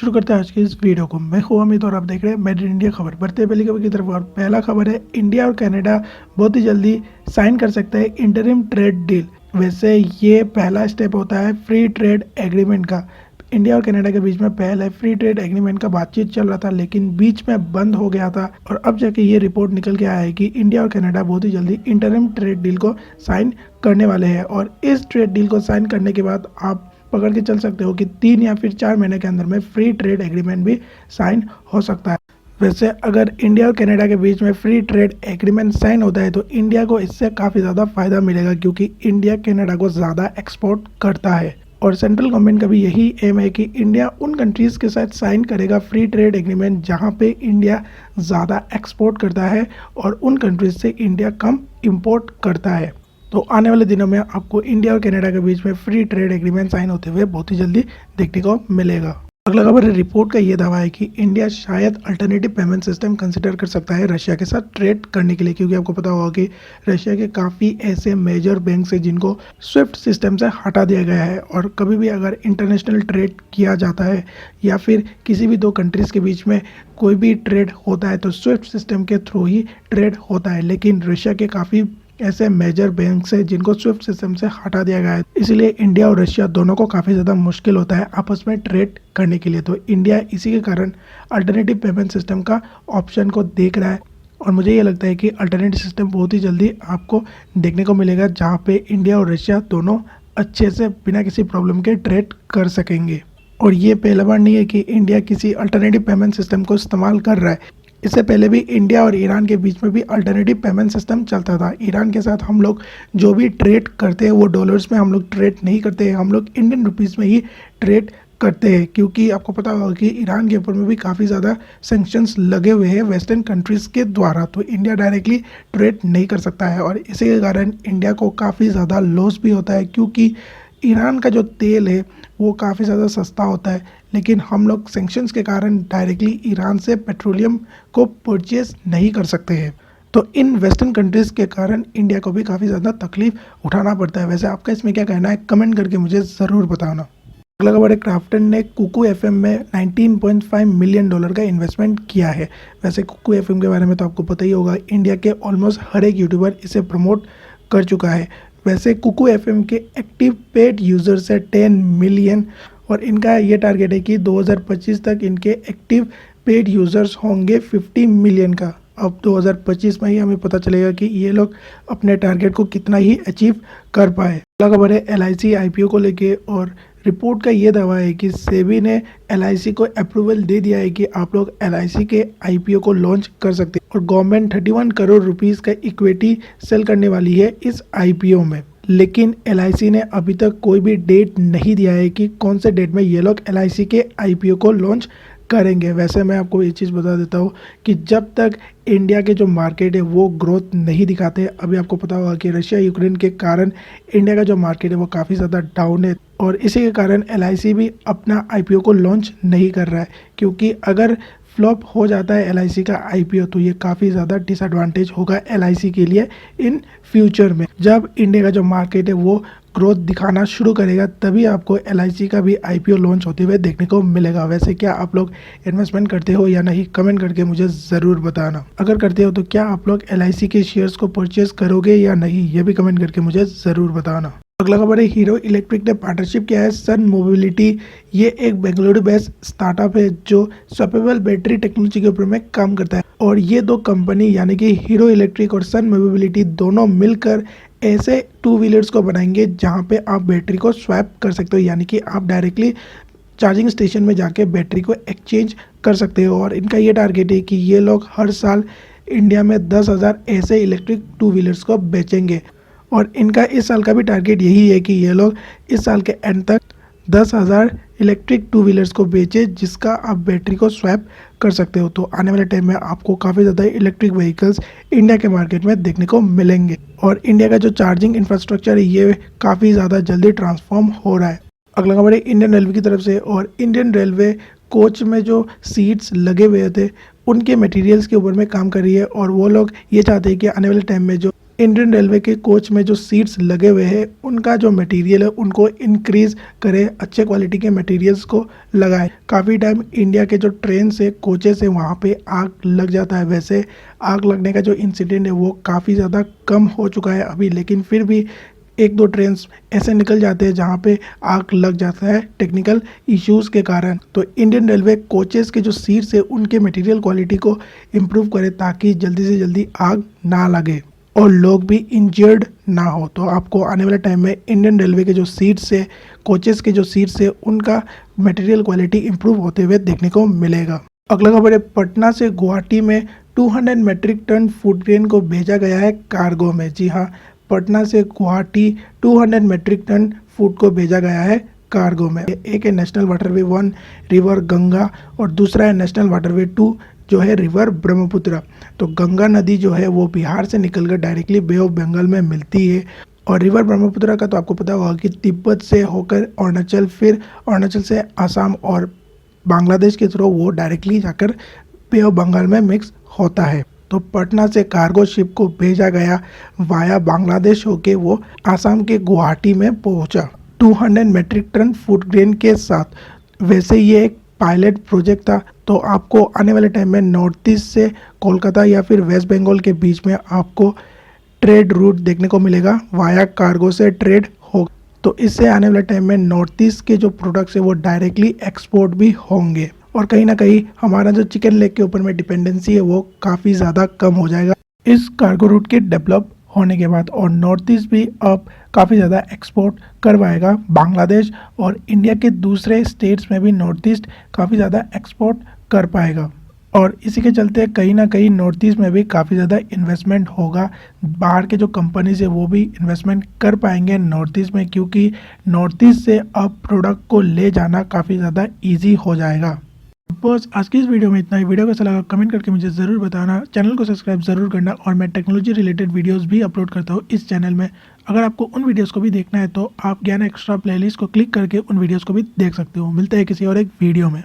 शुरू करते हैं आज की इस वीडियो को। मैं हूं अमित और आप देख रहे हैं मेड इन इंडिया खबर। बढ़ते हैं पहली खबर की तरफ और पहला खबर है इंडिया और कनाडा बहुत ही जल्दी साइन कर सकते हैं इंटरिम ट्रेड डील। वैसे ये पहला स्टेप होता है फ्री ट्रेड एग्रीमेंट का। इंडिया और कनाडा के बीच में पहले फ्री ट्रेड एग्रीमेंट का बातचीत चल रहा था, लेकिन बीच में बंद हो गया था और अब जाके ये रिपोर्ट निकल के आया है कि इंडिया और कनाडा बहुत ही जल्दी इंटरिम ट्रेड डील को साइन करने वाले हैं। और इस ट्रेड डील को साइन करने के बाद आप पकड़ के चल सकते हो कि 3 या फिर 4 महीने के अंदर में फ्री ट्रेड एग्रीमेंट भी साइन हो सकता है। वैसे अगर इंडिया और कनाडा के बीच में फ्री ट्रेड एग्रीमेंट साइन होता है तो इंडिया को इससे काफ़ी ज़्यादा फायदा मिलेगा, क्योंकि इंडिया कनाडा को ज़्यादा एक्सपोर्ट करता है। और सेंट्रल गवर्नमेंट का भी यही एम है कि इंडिया उन कंट्रीज़ के साथ साइन करेगा फ्री ट्रेड एग्रीमेंट जहां पे इंडिया ज़्यादा एक्सपोर्ट करता है और उन कंट्रीज से इंडिया कम इंपोर्ट करता है। तो आने वाले दिनों में आपको इंडिया और कनाडा के बीच में फ्री ट्रेड एग्रीमेंट साइन होते हुए बहुत ही जल्दी देखने को मिलेगा। अगला खबर है, रिपोर्ट का ये दावा है कि इंडिया शायद अल्टरनेटिव पेमेंट सिस्टम कंसिडर कर सकता है रशिया के साथ ट्रेड करने के लिए, क्योंकि आपको पता होगा कि रशिया के काफ़ी ऐसे मेजर बैंक हैं जिनको स्विफ्ट सिस्टम से हटा दिया गया है। और कभी भी अगर इंटरनेशनल ट्रेड किया जाता है या फिर किसी भी दो कंट्रीज़ के बीच में कोई भी ट्रेड होता है तो स्विफ्ट सिस्टम के थ्रू ही ट्रेड होता है। लेकिन रशिया के काफ़ी ऐसे मेजर बैंक्स हैं जिनको स्विफ्ट सिस्टम से हटा दिया गया है, इसलिए इंडिया और रशिया दोनों को काफ़ी ज़्यादा मुश्किल होता है आपस में ट्रेड करने के लिए। तो इंडिया इसी के कारण अल्टरनेटिव पेमेंट सिस्टम का ऑप्शन को देख रहा है और मुझे ये लगता है कि अल्टरनेटिव सिस्टम बहुत ही जल्दी आपको देखने को मिलेगा जहाँ पे इंडिया और रशिया दोनों अच्छे से बिना किसी प्रॉब्लम के ट्रेड कर सकेंगे। और ये पहला बार नहीं है कि इंडिया किसी अल्टरनेटिव पेमेंट सिस्टम को इस्तेमाल कर रहा है। इससे पहले भी इंडिया और ईरान के बीच में भी अल्टरनेटिव पेमेंट सिस्टम चलता था। ईरान के साथ हम लोग जो भी ट्रेड करते हैं वो डॉलर्स में हम लोग ट्रेड नहीं करते हैं, हम लोग इंडियन रुपीज़ में ही ट्रेड करते हैं, क्योंकि आपको पता होगा कि ईरान के ऊपर में भी काफ़ी ज़्यादा सैंक्शंस लगे हुए हैं वेस्टर्न कंट्रीज़ के द्वारा। तो इंडिया डायरेक्टली ट्रेड नहीं कर सकता है और इसी के कारण इंडिया को काफ़ी ज़्यादा लॉस भी होता है, क्योंकि ईरान का जो तेल है वो काफ़ी ज़्यादा सस्ता होता है, लेकिन हम लोग सैंक्शंस के कारण डायरेक्टली ईरान से पेट्रोलियम को परचेज नहीं कर सकते हैं। तो इन वेस्टर्न कंट्रीज़ के कारण इंडिया को भी काफ़ी ज़्यादा तकलीफ उठाना पड़ता है। वैसे आपका इसमें क्या कहना है, कमेंट करके मुझे ज़रूर बताना। अगला खबर है, क्राफ्टन ने कुकू एफएम में $19.5 मिलियन का इन्वेस्टमेंट किया है। वैसे कुकू एफएम के बारे में तो आपको पता ही होगा, इंडिया के ऑलमोस्ट हर एक यूट्यूबर इसे प्रमोट कर चुका है। वैसे कुकू एफएम के एक्टिव पेड यूज़र्स है 10 मिलियन और इनका ये टारगेट है कि 2025 तक इनके एक्टिव पेड यूज़र्स होंगे 50 मिलियन का। अब 2025 में ही हमें पता चलेगा कि ये लोग अपने टारगेट को कितना ही अचीव कर पाए। अगला खबर है LIC IPO को लेके और रिपोर्ट का ये दावा है कि सेबी ने LIC को अप्रूवल दे दिया है कि आप लोग LIC के IPO को लॉन्च कर सकते हैं और गवर्नमेंट 31 करोड़ रुपीस का इक्विटी सेल करने वाली है इस IPO में। लेकिन LIC ने अभी तक कोई भी डेट नहीं दिया है कि कौन से डेट में ये लोग LIC के IPO को लॉन्च करेंगे। वैसे मैं आपको ये चीज़ बता देता हूँ कि जब तक इंडिया के जो मार्केट है वो ग्रोथ नहीं दिखाते, अभी आपको पता होगा कि रशिया यूक्रेन के कारण इंडिया का जो मार्केट है वो काफ़ी ज़्यादा डाउन है और इसी के कारण LIC भी अपना IPO को लॉन्च नहीं कर रहा है, क्योंकि अगर फ्लॉप हो जाता है LIC का IPO तो ये काफ़ी ज़्यादा डिसएडवांटेज होगा LIC के लिए इन फ्यूचर में। जब इंडिया का जो मार्केट है वो ग्रोथ दिखाना शुरू करेगा तभी आपको LIC का भी IPO लॉन्च होते हुए देखने को मिलेगा। वैसे क्या आप लोग इन्वेस्टमेंट करते हो या नहीं, कमेंट करके मुझे ज़रूर बताना। अगर करते हो तो क्या आप लोग LIC के शेयर्स को परचेज करोगे या नहीं, ये भी कमेंट करके मुझे ज़रूर बताना। अगला खबर है, हीरो इलेक्ट्रिक ने पार्टनरशिप किया है सन मोबिलिटी। ये एक बेंगलुरु बेस्ड स्टार्टअप है जो स्वैपेबल बैटरी टेक्नोलॉजी के ऊपर में काम करता है और ये दो कंपनी यानी कि हीरो इलेक्ट्रिक और सन मोबिलिटी दोनों मिलकर ऐसे 2 व्हीलर्स को बनाएंगे जहाँ पे आप बैटरी को स्वैप कर सकते हो, यानी कि आप डायरेक्टली चार्जिंग स्टेशन में जाके बैटरी को एक्सचेंज कर सकते हो। और इनका ये टारगेट है कि ये लोग हर साल इंडिया में 10,000 ऐसे इलेक्ट्रिक 2 व्हीलर्स को बेचेंगे और इनका इस साल का भी टारगेट यही है कि ये लोग इस साल के एंड तक 10,000 इलेक्ट्रिक 2 व्हीलर्स को बेचे जिसका आप बैटरी को स्वैप कर सकते हो। तो आने वाले टाइम में आपको काफ़ी ज़्यादा इलेक्ट्रिक व्हीकल्स इंडिया के मार्केट में देखने को मिलेंगे और इंडिया का जो चार्जिंग इंफ्रास्ट्रक्चर है ये काफ़ी ज़्यादा जल्दी ट्रांसफॉर्म हो रहा है। अगला खबर है इंडियन रेलवे की तरफ से और इंडियन रेलवे कोच में जो सीट्स लगे हुए थे उनके मटेरियल्स के ऊपर में काम कर रही है और वो लोग ये चाहते हैं कि आने वाले टाइम में जो इंडियन रेलवे के कोच में जो सीट्स लगे हुए हैं उनका जो मटेरियल है उनको इंक्रीज करे, अच्छे क्वालिटी के मटेरियल्स को लगाए। काफ़ी टाइम इंडिया के जो ट्रेन से कोचेस है वहाँ पे आग लग जाता है। वैसे आग लगने का जो इंसिडेंट है वो काफ़ी ज़्यादा कम हो चुका है अभी, लेकिन फिर भी एक दो ट्रेन ऐसे निकल जाते हैं जहाँ पे आग लग जाता है टेक्निकल इश्यूज़ के कारण। तो इंडियन रेलवे कोचेस के जो सीट्स है उनके मटेरियल क्वालिटी को इम्प्रूव करे ताकि जल्दी से जल्दी आग ना लगे और लोग भी इंजर्ड ना हो। तो आपको आने वाले टाइम में इंडियन रेलवे के जो सीट्स है, कोचेस के जो सीट्स है, उनका मटेरियल क्वालिटी इम्प्रूव होते हुए देखने को मिलेगा। अगला खबर है, पटना से गुवाहाटी में 200 मैट्रिक टन फूड ग्रेन को भेजा गया है कार्गो में। जी हाँ, पटना से गुवाहाटी 200 मैट्रिक टन फूड को भेजा गया है कार्गो में। एक है नेशनल वाटरवे 1 रिवर गंगा और दूसरा है नेशनल वाटरवे 2 जो है रिवर ब्रह्मपुत्र। तो गंगा नदी जो है वो बिहार से निकलकर डायरेक्टली बे ऑफ बंगाल में मिलती है और रिवर ब्रह्मपुत्र का तो आपको पता होगा कि तिब्बत से होकर अरुणाचल, फिर अरुणाचल से आसाम और बांग्लादेश के थ्रू वो डायरेक्टली जाकर बे ऑफ बंगाल में मिक्स होता है। तो पटना से कार्गो शिप को भेजा गया वाया बांग्लादेश होके वो आसाम के गुवाहाटी में पहुंचा 200 मैट्रिक टन फूड ग्रेन के साथ। वैसे ये एक पायलट प्रोजेक्ट था, तो आपको आने वाले टाइम में नॉर्थ ईस्ट से कोलकाता या फिर वेस्ट बंगाल के बीच में आपको ट्रेड रूट देखने को मिलेगा, वाया कार्गो से ट्रेड हो। तो इससे आने वाले टाइम में नॉर्थ ईस्ट के जो प्रोडक्ट्स है वो डायरेक्टली एक्सपोर्ट भी होंगे और कहीं ना कहीं हमारा जो चिकन लेग के ऊपर में डिपेंडेंसी है वो काफ़ी ज़्यादा कम हो जाएगा इस कार्गो रूट के डेवलप होने के बाद। और नॉर्थ ईस्ट भी अब काफ़ी ज़्यादा एक्सपोर्ट करवाएगा बांग्लादेश और इंडिया के दूसरे स्टेट्स में भी नॉर्थ ईस्ट काफ़ी ज़्यादा एक्सपोर्ट कर पाएगा। और इसी के चलते कहीं ना कहीं नॉर्थ ईस्ट में भी काफ़ी ज़्यादा इन्वेस्टमेंट होगा। बाहर के जो कंपनीज है वो भी इन्वेस्टमेंट कर पाएंगे नॉर्थ ईस्ट में, क्योंकि नॉर्थ ईस्ट से अब प्रोडक्ट को ले जाना काफ़ी ज़्यादा ईजी हो जाएगा। बस आज की इस वीडियो में इतना ही। वीडियो कैसा लगा कमेंट करके मुझे ज़रूर बताना। चैनल को सब्सक्राइब ज़रूर करना और मैं टेक्नोलॉजी रिलेटेड वीडियोस भी अपलोड करता हूँ इस चैनल में। अगर आपको उन वीडियोस को भी देखना है तो आप ज्ञान एक्स्ट्रा प्लेलिस्ट को क्लिक करके उन वीडियोस को भी देख सकते हो। मिलते हैं किसी और एक वीडियो में।